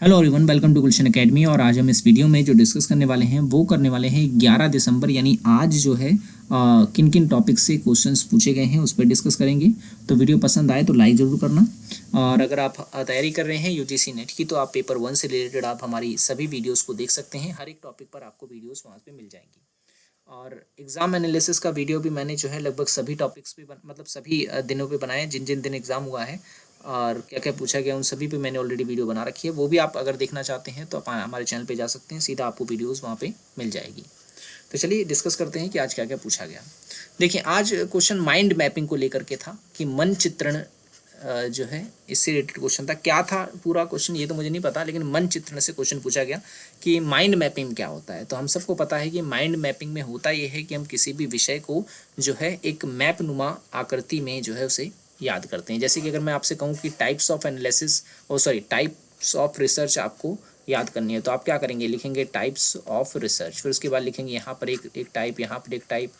Hello everyone, welcome to Gulshan academy. और आज हम इस वीडियो में जो डिस्कस करने वाले हैं वो करने वाले हैं 11 दिसंबर यानी आज जो है किन किन टॉपिक से क्वेश्चंस पूछे गए हैं उस पर डिस्कस करेंगे। तो वीडियो पसंद आए तो लाइक ज़रूर करना। और अगर आप तैयारी कर रहे हैं यूजीसी नेट की तो आप पेपर 1 से रिलेटेड आप हमारी सभी वीडियोज़ को देख सकते हैं। हर एक टॉपिक पर आपको वीडियोज़ वहाँ पर मिल जाएंगी। और एग्ज़ाम एनालिसिस का वीडियो भी मैंने जो है लगभग सभी टॉपिक्स पे मतलब सभी दिनों पे बनाए, जिन जिन दिन एग्ज़ाम हुआ है और क्या क्या पूछा गया उन सभी पे मैंने ऑलरेडी वीडियो बना रखी है। वो भी आप अगर देखना चाहते हैं तो आप हमारे चैनल पे जा सकते हैं, सीधा आपको वीडियोज़ वहाँ पे मिल जाएगी। तो चलिए डिस्कस करते हैं कि आज क्या क्या पूछा गया। देखिए, आज क्वेश्चन माइंड मैपिंग को लेकर के था कि मन चित्रण जो है इससे रिलेटेड क्वेश्चन था। क्या था पूरा क्वेश्चन ये तो मुझे नहीं पता, लेकिन मन चित्रण से क्वेश्चन पूछा गया कि माइंड मैपिंग क्या होता है। तो हम सबको पता है कि माइंड मैपिंग में होता ये है कि हम किसी भी विषय को जो है एक मैप नुमा आकृति में जो है उसे याद करते हैं। जैसे कि अगर मैं आपसे कहूँ कि types of analysis types of research आपको याद करनी है तो आप क्या करेंगे, लिखेंगे टाइप्स ऑफ रिसर्च, फिर उसके बाद लिखेंगे यहाँ पर एक टाइप, यहाँ पर एक टाइप।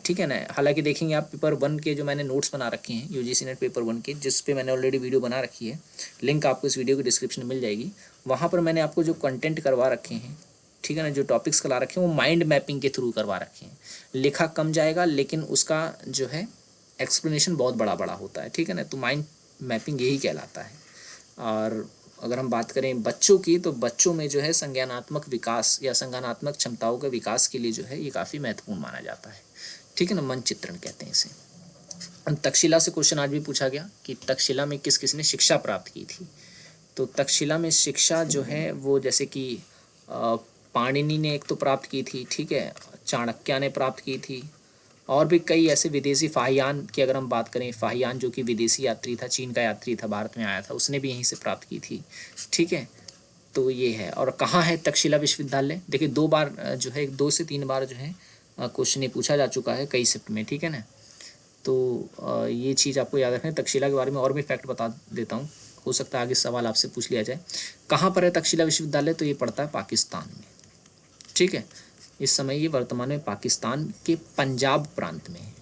ठीक है ना। हालांकि देखेंगे आप पेपर 1 के जो मैंने नोट्स बना रखे हैं यूजीसी नेट पेपर 1 के, जिस पे मैंने ऑलरेडी वीडियो बना रखी है, लिंक आपको इस वीडियो के डिस्क्रिप्शन में मिल जाएगी। वहाँ पर मैंने आपको जो कंटेंट करवा रखे हैं, ठीक है ना, जो टॉपिक्स करा रखे हैं वो माइंड मैपिंग के थ्रू करवा रखे हैं। लिखा कम जाएगा लेकिन उसका जो है एक्सप्लेनेशन बहुत बड़ा बड़ा होता है, ठीक है ना। तो माइंड मैपिंग यही कहलाता है। और अगर हम बात करें बच्चों की तो बच्चों में जो है संज्ञानात्मक विकास या संज्ञानात्मक क्षमताओं के विकास के लिए जो है ये काफ़ी महत्वपूर्ण माना जाता है, ठीक है ना। मन चित्रण कहते हैं इसे। तक्षशिला से क्वेश्चन आज भी पूछा गया कि तक्षशिला में किस किस ने शिक्षा प्राप्त की थी। तो तक्षशिला में शिक्षा जो है वो जैसे कि पाणिनि ने एक तो प्राप्त की थी, ठीक है, चाणक्य ने प्राप्त की थी, और भी कई ऐसे विदेशी, फाहियान की अगर हम बात करें, फाहियान जो कि विदेशी यात्री था, चीन का यात्री था, भारत में आया था, उसने भी यहीं से प्राप्त की थी, ठीक है। तो ये है। और कहाँ है तक्षशिला विश्वविद्यालय? देखिए 2 बार जो है 2 से 3 बार जो है क्वेश्चन ये पूछा जा चुका है कई शिफ्ट में, ठीक है ना। तो ये चीज़ आपको याद रखना है। तक्षशिला के बारे में और भी फैक्ट बता देता हूँ, हो सकता है आगे सवाल आपसे पूछ लिया जाए। कहाँ पर है तक्षशिला विश्वविद्यालय? तो ये पड़ता है पाकिस्तान में, ठीक है। इस समय ये वर्तमान में पाकिस्तान के पंजाब प्रांत में है।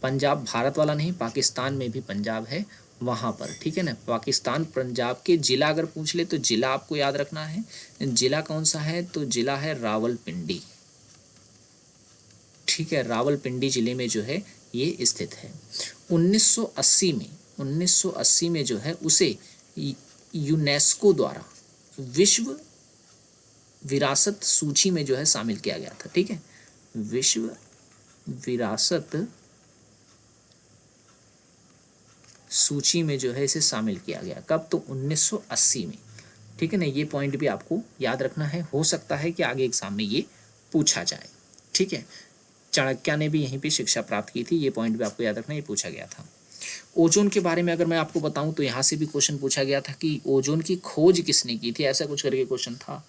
पंजाब भारत वाला नहीं, पाकिस्तान में भी पंजाब है वहाँ पर, ठीक है ना। पाकिस्तान पंजाब के ज़िला अगर पूछ ले तो ज़िला आपको याद रखना है। ज़िला कौन सा है? तो ज़िला है रावलपिंडी, ठीक है। रावलपिंडी ज़िले में जो है ये स्थित है। 1980 में जो है उसे यूनेस्को द्वारा विश्व विरासत सूची में जो है शामिल किया गया था, ठीक है। विश्व विरासत सूची में जो है इसे शामिल किया गया। कब? तो 1980 में, ठीक है ना। ये पॉइंट भी आपको याद रखना है, हो सकता है कि आगे एग्जाम में ये पूछा जाए, ठीक है। चाणक्य ने भी यहीं पे शिक्षा प्राप्त की थी, ये पॉइंट भी आपको याद रखना, ये पूछा गया था। ओजोन के बारे में अगर मैं आपको बताऊं तो यहाँ से भी क्वेश्चन पूछा गया था कि ओजोन की खोज किसने की थी, ऐसा कुछ करके क्वेश्चन था,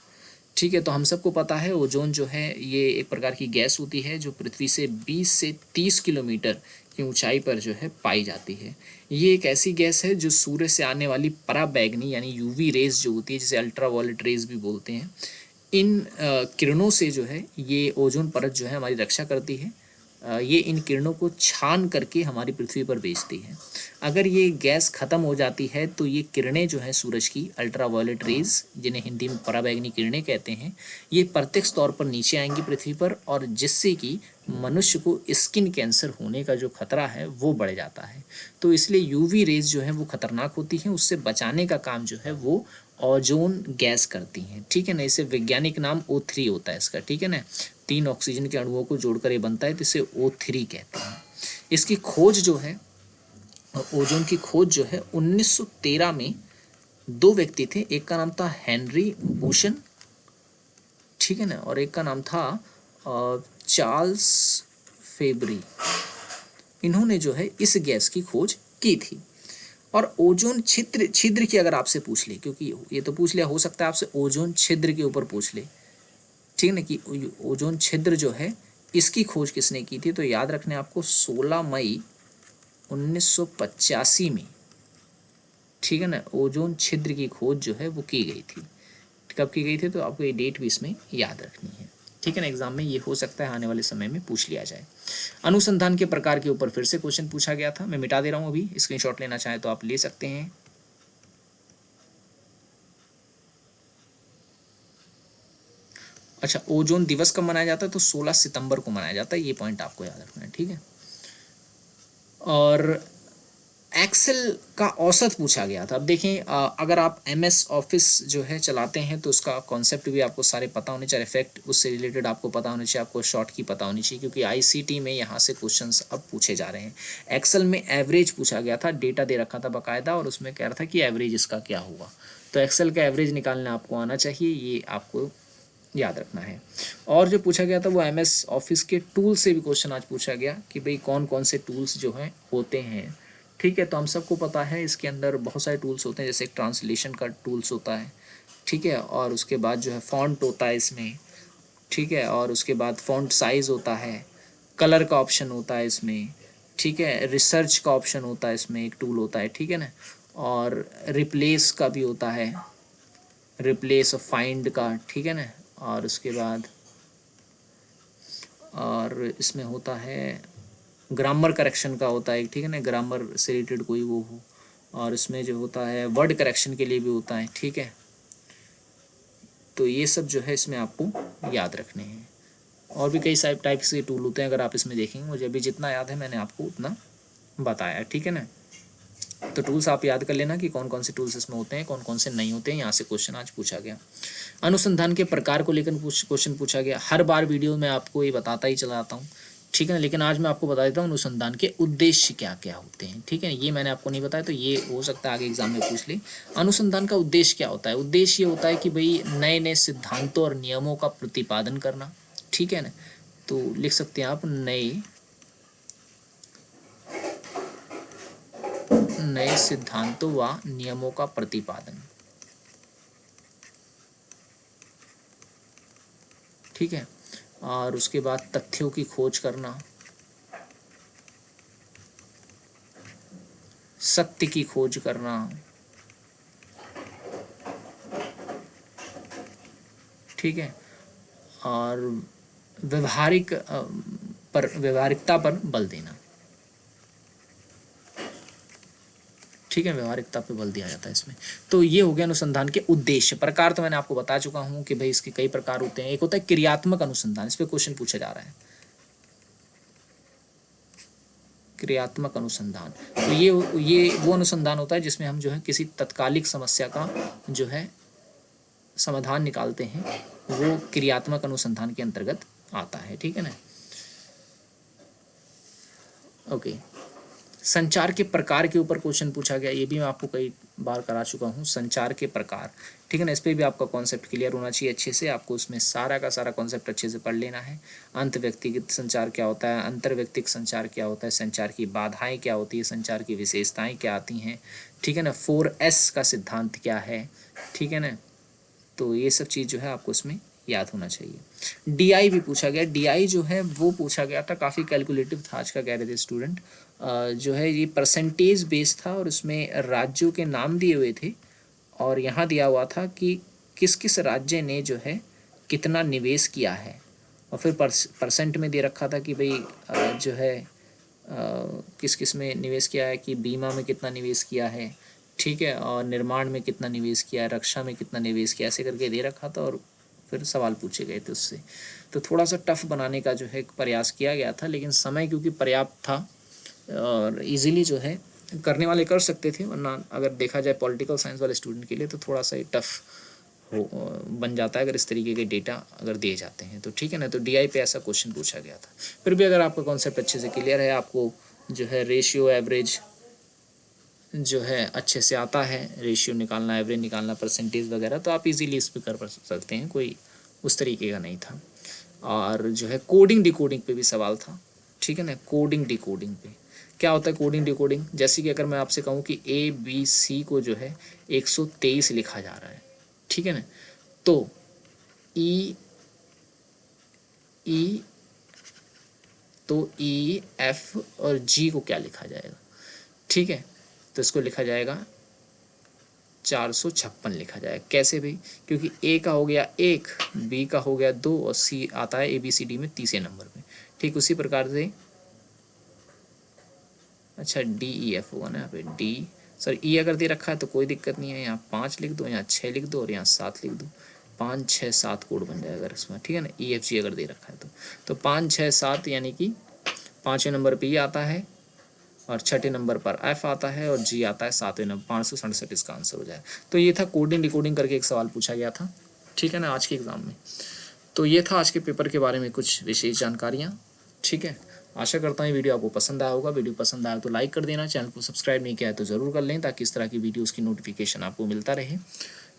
ठीक है। तो हम सबको पता है ओजोन जो है ये एक प्रकार की गैस होती है जो पृथ्वी से 20 से 30 किलोमीटर की ऊंचाई पर जो है पाई जाती है। ये एक ऐसी गैस है जो सूर्य से आने वाली पराबैंगनी यानी यूवी रेज जो होती है, जिसे अल्ट्रा वायलेट रेज भी बोलते हैं, इन किरणों से जो है ये ओजोन परत जो है हमारी रक्षा करती है। ये इन किरणों को छान करके हमारी पृथ्वी पर भेजती है। अगर ये गैस ख़त्म हो जाती है तो ये किरणें जो हैं सूरज की, अल्ट्रा वायलेट रेज, जिन्हें हिंदी में पराबैंगनी किरणें कहते हैं, ये प्रत्यक्ष तौर पर नीचे आएंगी पृथ्वी पर, और जिससे कि मनुष्य को स्किन कैंसर होने का जो खतरा है वो बढ़ जाता है। तो इसलिए यूवी रेज जो है वो खतरनाक होती हैं, उससे बचाने का काम जो है वो ओजोन गैस करती हैं, ठीक है ना। इसे वैज्ञानिक नाम O3 होता है इसका, ठीक है ना। 3 ऑक्सीजन के अणुओं को जोड़कर ये बनता है, तो इसे O3 कहते हैं। इसकी खोज जो है, ओजोन की खोज जो है 1913 में 2 व्यक्ति थे, एक का नाम था हेनरी बुशन, ठीक है ना, और एक का नाम था चार्ल्स फेबरी। इन्होंने जो है इस गैस की खोज की थी। और ओजोन छिद्र की अगर आपसे पूछ ले, क्योंकि ये तो पूछ लिया, हो सकता है आपसे ओजोन छिद्र के ऊपर पूछ ले, ठीक है ना, कि ओजोन छिद्र जो है इसकी खोज किसने की थी। तो याद रखने आपको 16 मई 1985 में, ठीक है ना, ओजोन छिद्र की खोज जो है वो की गई थी। कब की गई थी? तो आपको ये डेट भी इसमें याद रखनी है, ठीक है ना। एग्जाम में ये हो सकता है आने वाले समय में पूछ लिया जाए। अनुसंधान के प्रकार के ऊपर फिर से क्वेश्चन पूछा गया था, मैं मिटा दे रहा हूँ अभी, स्क्रीनशॉट लेना चाहे तो आप ले सकते हैं। अच्छा, ओजोन दिवस कब मनाया जाता है? तो 16 सितंबर को मनाया जाता है, ये पॉइंट आपको याद रखना है, ठीक है। और एक्सेल का औसत पूछा गया था। अब देखें, अगर आप एमएस ऑफिस जो है चलाते हैं तो उसका कॉन्सेप्ट भी आपको सारे पता होने चाहिए, इफेक्ट उससे रिलेटेड आपको पता होने चाहिए, आपको शॉर्ट की पता होनी चाहिए, क्योंकि आईसीटी में यहाँ से क्वेश्चंस अब पूछे जा रहे हैं। एक्सेल में एवरेज पूछा गया था, डेटा दे रखा था बाकायदा, और उसमें कह रहा था कि एवरेज इसका क्या होगा। तो एक्सेल का एवरेज निकालना आपको आना चाहिए, ये आपको याद रखना है। और जो पूछा गया था वो एमएस ऑफिस के टूल से भी क्वेश्चन आज पूछा गया कि भाई कौन कौन से टूल्स जो हैं होते हैं, ठीक है। तो हम सबको पता है इसके अंदर बहुत सारे टूल्स होते हैं, जैसे एक ट्रांसलेशन का टूल्स होता है, ठीक है, और उसके बाद जो है फॉन्ट होता है इसमें, ठीक है, और उसके बाद फॉन्ट साइज होता है, कलर का ऑप्शन होता है इसमें, ठीक है, रिसर्च का ऑप्शन होता है इसमें, एक टूल होता है, ठीक है ना, और रिप्लेस का भी होता है, रिप्लेस और फाइंड का, ठीक है ना, और उसके बाद और इसमें होता है ग्रामर करेक्शन का होता है, ठीक है ना, ग्रामर से रिलेटेड कोई वो हो, और इसमें जो होता है वर्ड करेक्शन के लिए भी होता है, ठीक है। तो ये सब जो है इसमें आपको याद रखने हैं। और भी कई सारे टाइप्स के टूल होते हैं, अगर आप इसमें देखेंगे, मुझे अभी जितना याद है मैंने आपको उतना बताया, ठीक है ना। तो टूल्स आप याद कर लेना कि कौन कौन से टूल्स इसमें होते हैं, कौन कौन से नहीं होते हैं, यहाँ से क्वेश्चन आज पूछा गया। अनुसंधान के प्रकार को लेकर क्वेश्चन पूछा गया। हर बार वीडियो में आपको ये बताता ही चला आता हूँ, ठीक है ना, लेकिन आज मैं आपको बता देता हूँ अनुसंधान के उद्देश्य क्या क्या होते हैं, ठीक है। ये मैंने आपको नहीं बताया, तो ये हो सकता है आगे एग्जाम में पूछ ले। अनुसंधान का उद्देश्य क्या होता है? उद्देश्य ये होता है कि भाई नए नए सिद्धांतों और नियमों का प्रतिपादन करना, ठीक है ना। तो लिख सकते हैं आप नए सिद्धांतों व नियमों का प्रतिपादन, ठीक है। और उसके बाद तथ्यों की खोज करना, सत्य की खोज करना, ठीक है, और व्यवहारिकता पर बल देना, ठीक है, व्यवहारिकता पे बल दिया जाता है इसमें। तो ये हो गया अनुसंधान के उद्देश्य। प्रकार तो मैंने आपको बता चुका हूँ कि भाई इसके कई प्रकार होते हैं। एक होता है क्रियात्मक अनुसंधान, इस पे क्वेश्चन पूछा जा रहा है, क्रियात्मक अनुसंधान। तो ये वो अनुसंधान होता है जिसमें हम जो है किसी तत्कालिक समस्या का जो है समाधान निकालते हैं, वो क्रियात्मक अनुसंधान के अंतर्गत आता है, ठीक है ना। ओके, संचार के प्रकार के ऊपर क्वेश्चन पूछा गया, ये भी मैं आपको कई बार करा चुका हूँ, संचार के प्रकार, ठीक है ना। इस पर भी आपका कॉन्सेप्ट क्लियर होना चाहिए अच्छे से, आपको उसमें सारा का सारा कॉन्सेप्ट अच्छे से पढ़ लेना है। अंत व्यक्तिगत संचार क्या होता है, अंतर व्यक्तिगत संचार क्या होता है, संचार की बाधाएं क्या होती है, संचार की विशेषताएं क्या आती हैं, ठीक है ना, 4S का सिद्धांत क्या है, ठीक है ना। तो ये सब चीज़ जो है आपको इसमें याद होना चाहिए। डीआई भी पूछा गया, डीआई जो है वो पूछा गया था, काफ़ी कैलकुलेटिव था आज का, कह रहे थे स्टूडेंट। जो है ये परसेंटेज बेस्ड था, और उसमें राज्यों के नाम दिए हुए थे, और यहाँ दिया हुआ था कि किस किस राज्य ने जो है कितना निवेश किया है, और फिर परसेंट में दे रखा था कि भाई जो है किस किस में निवेश किया है, कि बीमा में कितना निवेश किया है, ठीक है, और निर्माण में कितना निवेश किया है, रक्षा में कितना निवेश किया, ऐसे करके दे रखा था, और फिर सवाल पूछे गए थे उससे। तो थोड़ा सा टफ बनाने का जो है प्रयास किया गया था, लेकिन समय क्योंकि पर्याप्त था और इजीली जो है करने वाले कर सकते थे, वरना अगर देखा जाए पॉलिटिकल साइंस वाले स्टूडेंट के लिए तो थोड़ा सा ही टफ हो बन जाता है अगर इस तरीके के डेटा अगर दिए जाते हैं तो, ठीक है ना। तो डीआई पे ऐसा क्वेश्चन पूछा गया था। फिर भी अगर आपका कॉन्सेप्ट अच्छे से क्लियर है, आपको जो है रेशियो एवरेज जो है अच्छे से आता है, रेशियो निकालना, एवरेज निकालना, परसेंटेज वगैरह, तो आप इजीली इस पर कर सकते हैं, कोई उस तरीके का नहीं था। और जो है कोडिंग डिकोडिंग पे भी सवाल था, ठीक है ना। कोडिंग डिकोडिंग पे क्या होता है, कोडिंग डिकोडिंग, जैसे कि अगर मैं आपसे कहूँ कि ABC को जो है 123 लिखा जा रहा है, ठीक है ना, तो ई ई तो EF और G को क्या लिखा जाएगा, ठीक है। तो इसको लिखा जाएगा 456 लिखा जाएगा। कैसे भाई, क्योंकि A का हो गया 1, B का हो गया 2, और C आता है ABCD में तीसरे नंबर पे, ठीक उसी प्रकार से। अच्छा DEF होगा ना यहाँ पे, E अगर दे रखा है तो कोई दिक्कत नहीं है, यहाँ 5 लिख दो, यहाँ 6 लिख दो, और यहाँ 7 लिख दो। 5 6 7 कोड बन जाएगा अगर इसमें, ठीक है ना, EFG अगर दे रखा है तो 5 6 7 यानी कि 5वें नंबर पे ये आता है और 6ठे नंबर पर F आता है और G आता है 7वें नंबर, 567 इसका आंसर हो जाए। तो ये था कोडिंग डिकोडिंग करके एक सवाल पूछा गया था, ठीक है ना, आज के एग्ज़ाम में। तो ये था आज के पेपर के बारे में कुछ विशेष जानकारियाँ, ठीक है। आशा करता हूँ वीडियो आपको पसंद आया होगा। वीडियो पसंद आया तो लाइक कर देना, चैनल को सब्सक्राइब नहीं किया है तो ज़रूर कर लें ताकि इस तरह की वीडियोज़ की नोटिफिकेशन आपको मिलता रहे।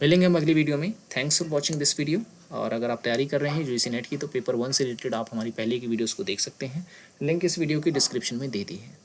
मिलेंगे हम अगली वीडियो में। Thanks for watching this video. और अगर आप तैयारी कर रहे हैं यूजीसी नेट की तो पेपर 1 से रिलेटेड आप हमारी पहले की वीडियोज़ को देख सकते हैं। लिंक इस वीडियो की डिस्क्रिप्शन में दे दी है।